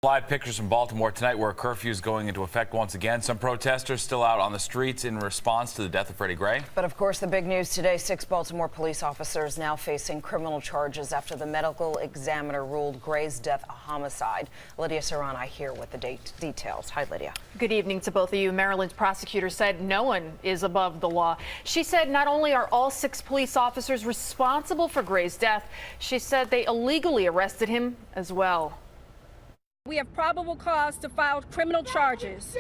Live pictures from Baltimore tonight where a curfew is going into effect once again. Some protesters still out on the streets in response to the death of Freddie Gray. But of course, the big news today, 6 Baltimore police officers now facing criminal charges after the medical examiner ruled Gray's death a homicide. Lydia Serrani here with the details. Hi, Lydia. Good evening to both of you. Maryland's prosecutor said no one is above the law. She said not only are all 6 police officers responsible for Gray's death, she said they illegally arrested him as well. We have probable cause to file criminal charges.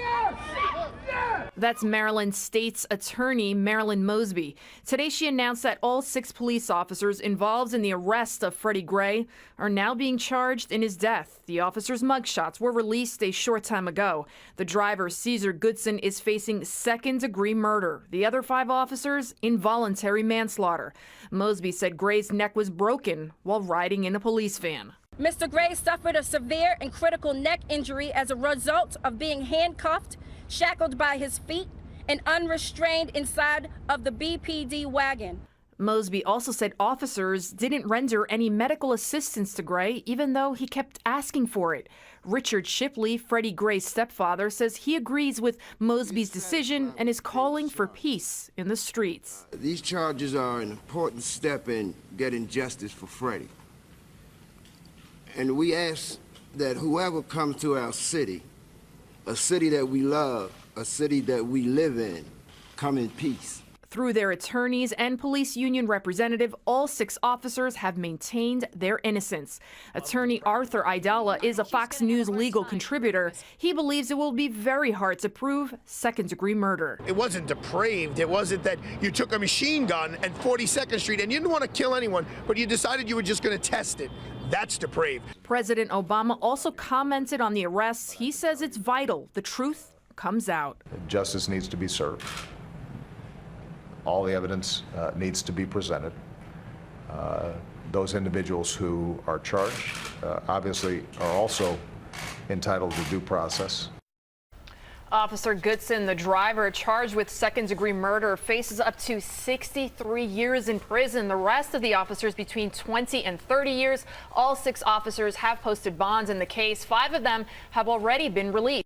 That's Maryland State's Attorney Marilyn Mosby. Today she announced that all 6 police officers involved in the arrest of Freddie Gray are now being charged in his death. The officers' mugshots were released a short time ago. The driver, Cesar Goodson, is facing second-degree murder. The other 5 officers, involuntary manslaughter. Mosby said Gray's neck was broken while riding in a police van. Mr. Gray suffered a severe and critical neck injury as a result of being handcuffed, shackled by his feet, and unrestrained inside of the BPD wagon. Mosby also said officers didn't render any medical assistance to Gray, even though he kept asking for it. Richard Shipley, Freddie Gray's stepfather, says he agrees with Mosby's decision and is calling for peace in the streets. These charges are an important step in getting justice for Freddie. And we ask that whoever comes to our city, a city that we love, a city that we live in, come in peace. Through their attorneys and police union representative, all 6 officers have maintained their innocence. Attorney Arthur Idala is a Fox News legal contributor. He believes it will be very hard to prove second-degree murder. It wasn't depraved. It wasn't that you took a machine gun at 42nd Street and you didn't want to kill anyone, but you decided you were just going to test it. That's depraved. President Obama also commented on the arrests. He says it's vital the truth comes out. Justice needs to be served. All the evidence needs to be presented. Those individuals who are charged obviously are also entitled to due process. Officer Goodson, the driver charged with second-degree murder, faces up to 63 years in prison. The rest of the officers between 20 and 30 years. All 6 officers have posted bonds in the case. 5 of them have already been released.